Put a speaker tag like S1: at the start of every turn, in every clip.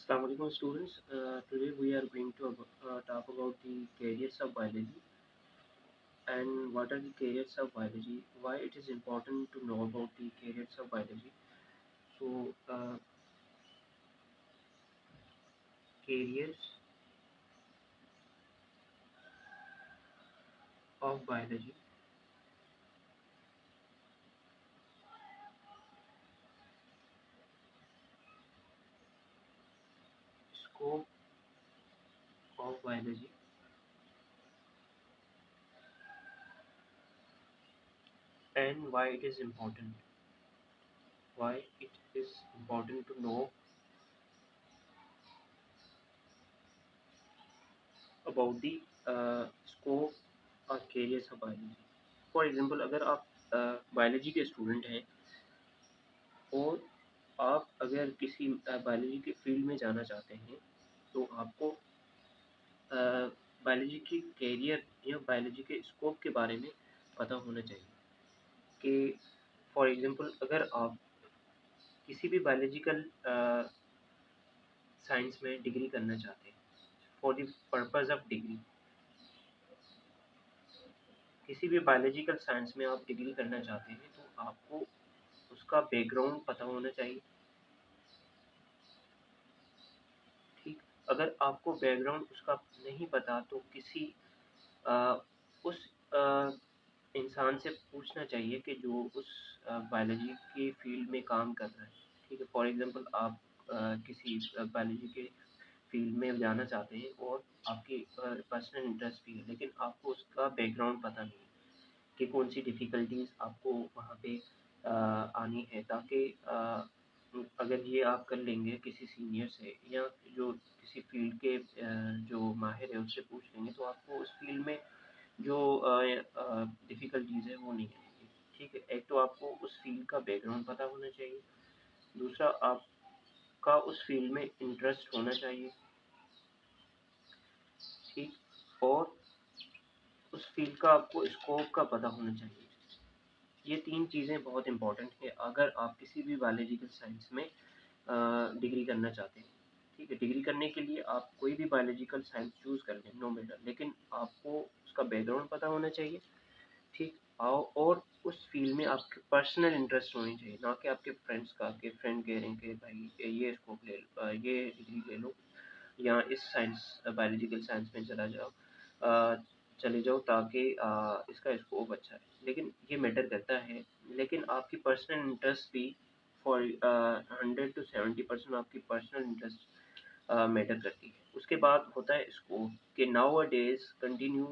S1: Assalamu alaikum students. Today we are going to talk about the careers of biology and what are the careers of biology, why it is important to know about the careers of biology. So, careers of biology, scope of biology, and why it is important. Why it is important to know about the scope और careers of biology. For example, अगर आप biology के student हैं और आप अगर किसी biology के फील्ड में जाना चाहते हैं तो आपको बायोलॉजी की कैरियर या बायोलॉजी के स्कोप के बारे में पता होना चाहिए कि फॉर एग्जांपल अगर आप किसी भी बायोलॉजिकल साइंस में डिग्री करना चाहते हैं for the purpose of degree किसी भी बायोलॉजिकल साइंस में आप डिग्री करना चाहते हैं तो आपको उसका बैकग्राउंड पता होना चाहिए। ठीक, अगर आपको बैकग्राउंड उसका नहीं पता तो किसी अ, उस इंसान से पूछना चाहिए कि जो उस बायोलॉजी के फील्ड में काम कर रहा है। ठीक है, फॉर एग्जांपल आप किसी बायोलॉजी के फील्ड में जाना चाहते हैं और आपकी पर्सनल इंटरेस्ट भी है लेकिन आपको उसका बैकग्राउंड पता नहीं है कि कौन सी डिफ़िकल्टीज़ आपको वहाँ पे आनी है ताकि अगर ये आप कर लेंगे किसी सीनियर से या जो किसी फील्ड के जो माहिर है उससे पूछ लेंगे तो आपको उस फील्ड में जो डिफ़िकल्टीज़ है वो नहीं आएँगी। ठीक है, एक तो आपको उस फ़ील्ड का बैकग्राउंड पता होना चाहिए, दूसरा आपका उस फ़ील्ड में इंटरेस्ट होना चाहिए, ठीक, और उस फ़ील्ड का आपको स्कोप का पता होना चाहिए। ये 3 चीज़ें बहुत इम्पोर्टेंट हैं अगर आप किसी भी बायोलॉजिकल साइंस में डिग्री करना चाहते हैं। ठीक है, डिग्री करने के लिए आप कोई भी बायोलॉजिकल साइंस चूज़ कर लें, नो मैटर, लेकिन आपको उसका बैकग्राउंड पता होना चाहिए। ठीक, आओ और उस फील्ड में आपके पर्सनल इंटरेस्ट होनी चाहिए, ना कि आपके फ्रेंड्स का, आपके फ्रेंड कह रहे हैं कि भाई ये स्कोप ले लो, ये डिग्री ले लो या इस साइंस बायोलॉजिकल साइंस में चले जाओ ताकि इसका स्कोप अच्छा है। लेकिन ये मैटर करता है, लेकिन आपकी पर्सनल इंटरेस्ट भी फॉर 100 to 70% आपकी पर्सनल इंटरेस्ट मैटर करती है। उसके बाद होता है स्कोप कि now a days continue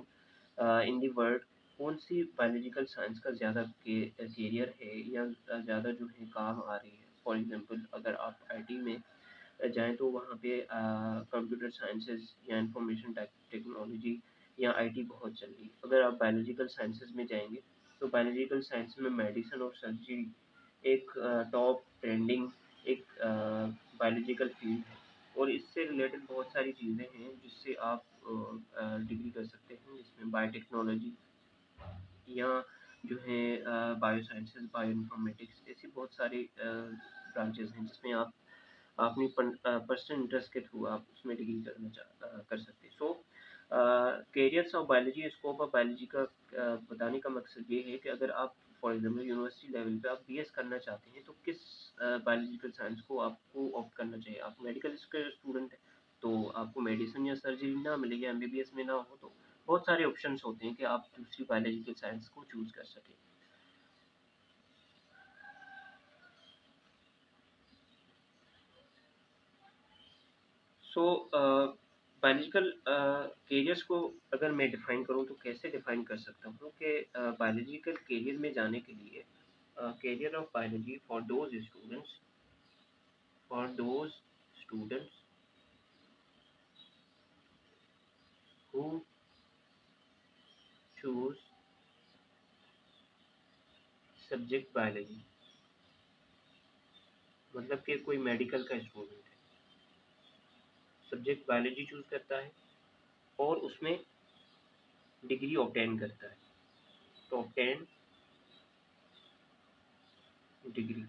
S1: in the world कौन-सी बायोलॉजिकल साइंस का ज़्यादा कैरियर है या ज़्यादा जो है काम आ रही है। फॉर एग्ज़ाम्पल अगर आप आईटी में जाएँ तो वहाँ पे कंप्यूटर साइंसेज़ या इंफॉर्मेशन टेक्नोलॉजी या आईटी बहुत चल रही है। अगर आप बायोलॉजिकल साइंसेज़ में जाएँगे तो बायोलॉजिकल साइंस में मेडिसिन और सर्जरी एक टॉप ट्रेंडिंग एक बायोलॉजिकल फील्ड है और इससे रिलेटेड बहुत सारी चीज़ें हैं जिससे आप डिग्री कर सकते हैं जिसमें बायोटेक्नोलॉजी या जो है बायोसाइंसेज़, बायोइन्फॉर्मेटिक्स ऐसी बहुत सारी ब्रांचेज़ हैं जिसमें आप अपनी पर्सनल इंटरेस्ट के थ्रू आप उसमें डिग्री कर सकते हैं। So careers of biology scope of biology का बताने का मकसद ये है कि अगर आप फॉर एग्जांपल यूनिवर्सिटी लेवल पे आप बीएस करना चाहते हैं तो किस बायोलॉजिकल साइंस को आपको ऑप्ट करना चाहिए। आप मेडिकल के स्टूडेंट हैं तो आपको मेडिसिन या सर्जरी ना मिले या एमबीबीएस में ना हो तो बहुत सारे ऑप्शंस होते हैं कि आप दूसरी बायोलॉजिकल साइंस को चूज़ कर सकें। सो बायोलॉजिकल कैरियर्स को अगर मैं डिफ़ाइन करूँ तो कैसे डिफ़ाइन कर सकता हूँ कि बायोलॉजिकल कैरियर में जाने के लिए carrier of biology for those students who choose subject biology, मतलब कि कोई मेडिकल का स्टूडेंट है, सब्जेक्ट बायोलॉजी चूज़ करता है और उसमें डिग्री ऑब्टेन करता है। तो obtain degree,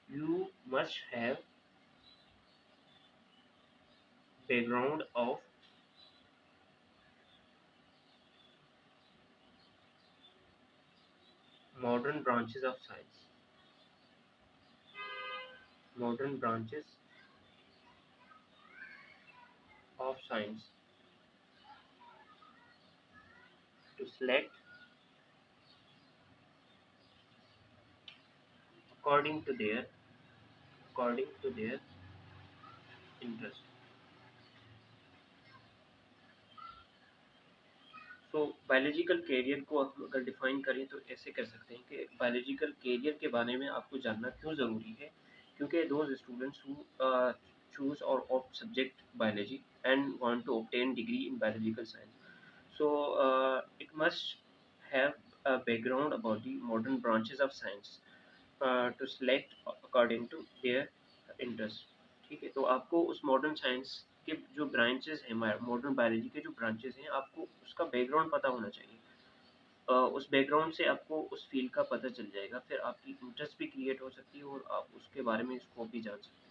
S1: you must have background of modern branches of science. Modern branches of science to select according to their interest. तो बायोलॉजिकल कैरियर को हम अगर डिफाइन करें तो ऐसे कर सकते हैं कि बायोलॉजिकल कैरियर के बारे में आपको जानना क्यों ज़रूरी है, क्योंकि those students who choose or opt subject biology and want to obtain degree in biological science. So it must have a background about the modern branches of science to select according to their interest. ठीक है, तो आपको उस modern science के जो branches हैं, modern biology के जो ब्रांचेस हैं, आपको उसका बैकग्राउंड पता होना चाहिए। उस बैकग्राउंड से आपको उस फील्ड का पता चल जाएगा, फिर आपकी इंटरेस्ट भी क्रिएट हो सकती है और आप उसके बारे में स्कोप भी जान सकते हैं।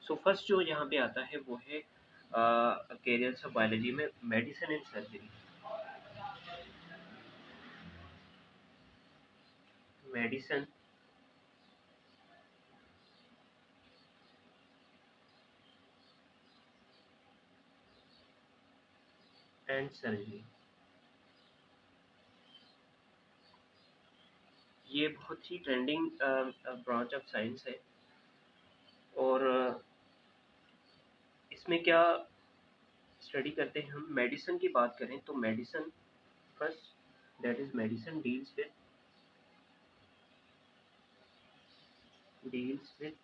S1: सो फर्स्ट जो यहाँ पे आता है वो है कैरियर्स ऑफ बायोलॉजी में medicine and surgery. Medicine and surgery, ये बहुत ही ट्रेंडिंग ब्रांच ऑफ साइंस है। और इसमें क्या स्टडी करते हैं हम? मेडिसिन की बात करें तो medicine first, that is medicine deals with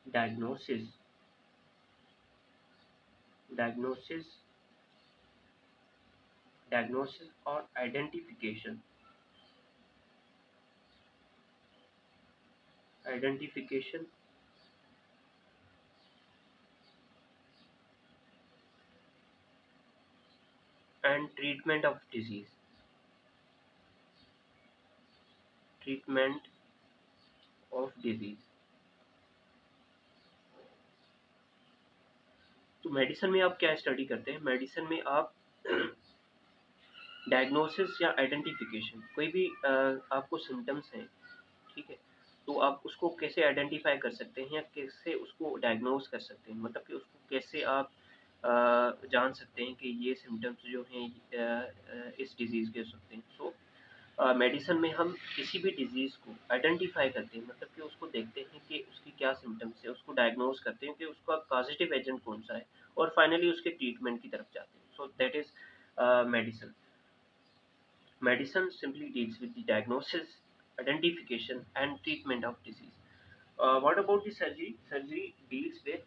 S1: diagnosis diagnosis diagnosis और identification and treatment of disease. तो मेडिसिन में आप क्या स्टडी करते हैं? मेडिसिन में आप डायग्नोसिस या आइडेंटिफिकेशन, कोई भी आपको सिम्टम्स हैं, ठीक है, तो आप उसको कैसे आइडेंटिफाई कर सकते हैं या कैसे उसको डायग्नोज कर सकते हैं, मतलब कि उसको कैसे आप जान सकते हैं कि ये सिम्टम्स जो हैं इस डिज़ीज़ के हो सकते हैं। सो मेडिसिन में हम किसी भी डिज़ीज़ को आइडेंटिफाई करते हैं, मतलब कि उसको देखते हैं कि उसकी क्या सिम्टम्स है, उसको डायग्नोज करते हैं कि उसका कॉजेटिव एजेंट कौन सा है, और फाइनली उसके ट्रीटमेंट की तरफ जाते हैं। So that is medicine. Medicine simply deals with the diagnosis, identification, and treatment of disease. What about the surgery? Surgery deals with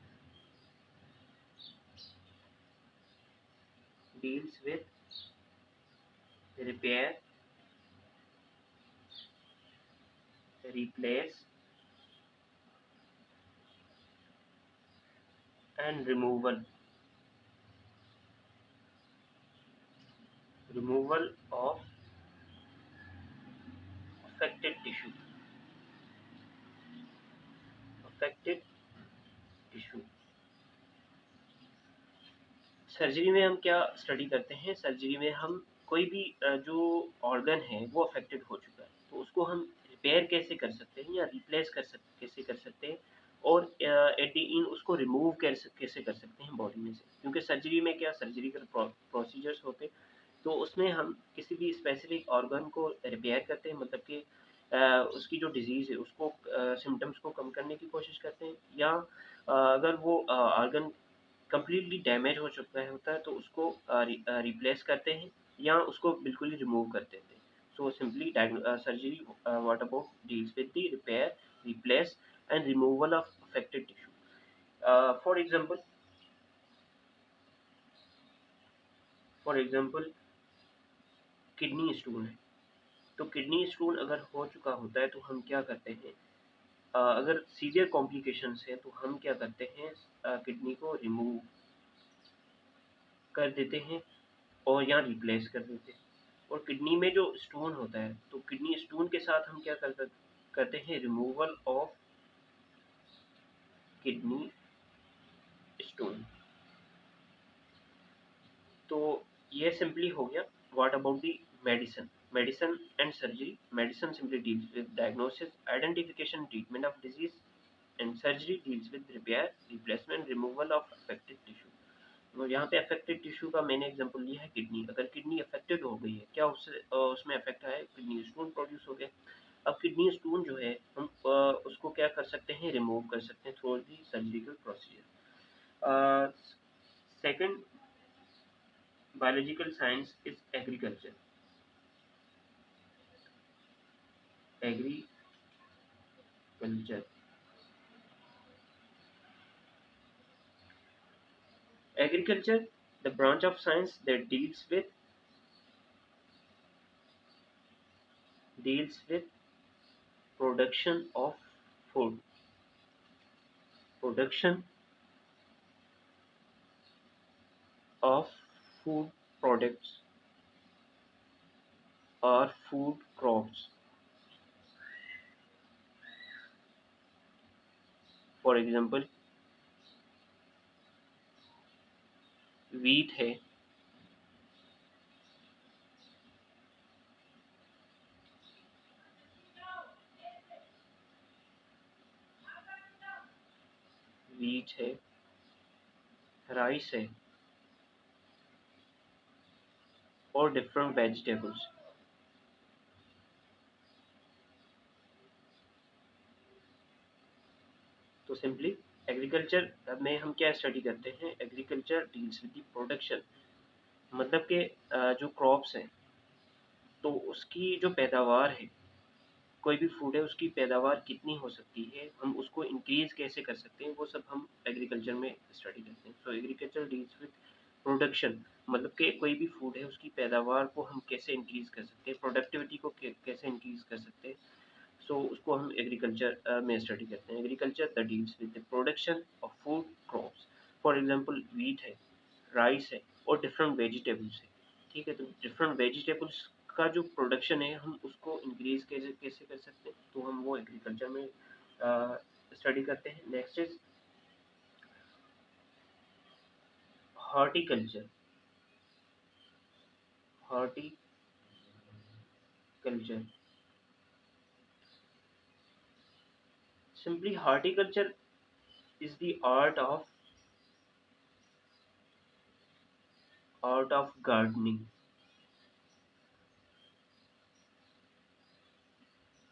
S1: repair, replace, and removal of affected tissue. Affected tissue. Surgery में हम क्या study करते हैं? Surgery में हम कोई भी जो ऑर्गन है वो अफेक्टेड हो चुका है, तो उसको हम रिपेयर कैसे कर सकते हैं या रिप्लेस कैसे कर सकते हैं, और एट द एंड उसको रिमूव कैसे कर सकते हैं बॉडी में से। क्योंकि सर्जरी में क्या सर्जिकल प्रोसीजर्स होते हैं, तो उसमें हम किसी भी स्पेसिफिक ऑर्गन को रिपेयर करते हैं, मतलब कि उसकी जो डिजीज़ है उसको सिम्टम्स को कम करने की कोशिश करते हैं, या अगर वो ऑर्गन कंप्लीटली डैमेज हो चुका है होता है तो उसको रिप्लेस करते हैं या उसको बिल्कुल ही रिमूव कर देते हैं। So simply surgery what about deals with the repair, replace and removal of affected tissue. For example kidney stone है, तो किडनी स्टोन अगर हो चुका होता है तो हम क्या करते हैं, अगर सीवियर कॉम्प्लिकेशंस है तो हम क्या करते हैं, किडनी को रिमूव कर देते हैं और या रिप्लेस कर देते हैं। और किडनी में जो स्टोन होता है तो किडनी स्टोन के साथ हम क्या करते हैं, रिमूवल ऑफ किडनी स्टोन। तो ये सिंपली हो गया। What about the medicine? Medicine and surgery. Medicine simply deals with diagnosis, identification, treatment of disease, and surgery deals with repair, replacement, removal of affected tissue. तो यहाँ पे affected tissue का मैंने example लिया है किडनी। अगर किडनी अफेक्टेड हो गई है, क्या उसमें अफेक्ट है, किडनी स्टोन प्रोड्यूस हो गया। अब किडनी स्टोन जो है हम उसको क्या कर सकते हैं, रिमूव कर सकते हैं through the surgical procedure. Second biological science is agriculture. Agriculture agriculture, the branch of science that deals with production of food, production of food products or food crops. For example, wheat है, wheat है, rice है, और different vegetables। तो simply agriculture में हम क्या study करते हैं, agriculture deals with the production. मतलब कि जो क्रॉप्स हैं तो उसकी जो पैदावार है, कोई भी फूड है उसकी पैदावार कितनी हो सकती है, हम उसको इंक्रीज कैसे कर सकते हैं, वो सब हम एग्रीकल्चर में स्टडी करते हैं। सो एग्रीकल्चर डील्स विद प्रोडक्शन, मतलब कि कोई भी फूड है उसकी पैदावार को हम कैसे इंक्रीज कर सकते हैं, प्रोडक्टिविटी को कैसे इंक्रीज कर सकते हैं। सो उसको हम एग्रीकल्चर में स्टडी करते हैं। Agriculture the deals with the production of food crops. For example wheat है, राइस है, और डिफरेंट वेजिटेबल्स है। ठीक है, तो डिफरेंट वेजिटेबल्स का जो प्रोडक्शन है हम उसको इंक्रीज कैसे कैसे कर सकते हैं, तो हम वो एग्रीकल्चर में स्टडी करते हैं। Next is horticulture. Horticulture simply horticulture is the art of gardening।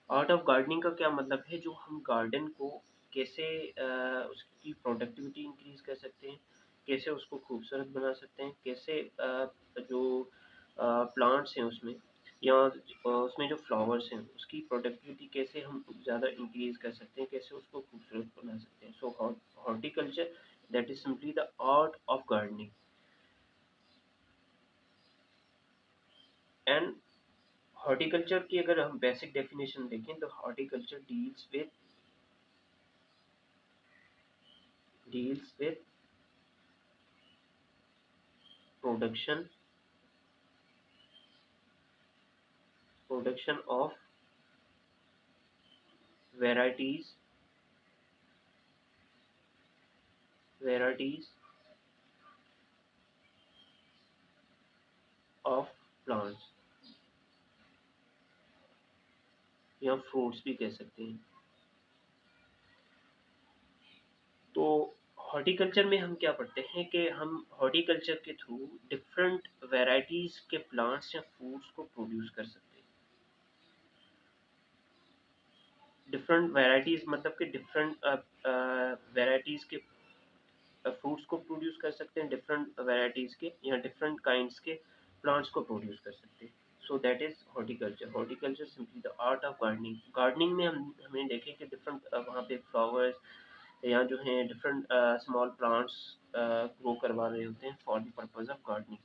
S1: Art of gardening का क्या मतलब है, जो हम गार्डन को कैसे उसकी प्रोडक्टिविटी इंक्रीज कर सकते हैं, कैसे उसको खूबसूरत बना सकते हैं, कैसे जो प्लांट्स हैं उसमें या उसमें जो फ्लावर्स हैं उसकी प्रोडक्टिविटी कैसे हम ज़्यादा इंक्रीज कर सकते हैं, कैसे उसको खूबसूरत बना सकते हैं। So horticulture that is simply the art of gardening. And horticulture की अगर हम बेसिक डेफिनेशन देखें तो horticulture deals with production of varieties varieties of plants, या फ्रूट्स भी कह सकते हैं। तो हॉर्टिकल्चर में हम क्या पढ़ते हैं कि हम हॉर्टिकल्चर के थ्रू डिफरेंट वैरायटीज के प्लांट्स या फूड्स को प्रोड्यूस कर सकते हैं। डिफरेंट वैरायटीज मतलब कि डिफरेंट वैरायटीज के फ्रूट्स को प्रोड्यूस कर सकते हैं, डिफरेंट वैरायटीज के या डिफरेंट काइंड्स के प्लांट्स को प्रोड्यूस कर सकते हैं। So that is horticulture. Horticulture simply the art of gardening. Gardening में हमें देखें कि डिफरेंट वहाँ पे फ्लावर्स या जो हैं डिफरेंट स्मॉल प्लांट्स ग्रो करवा रहे होते हैं for the purpose of gardening.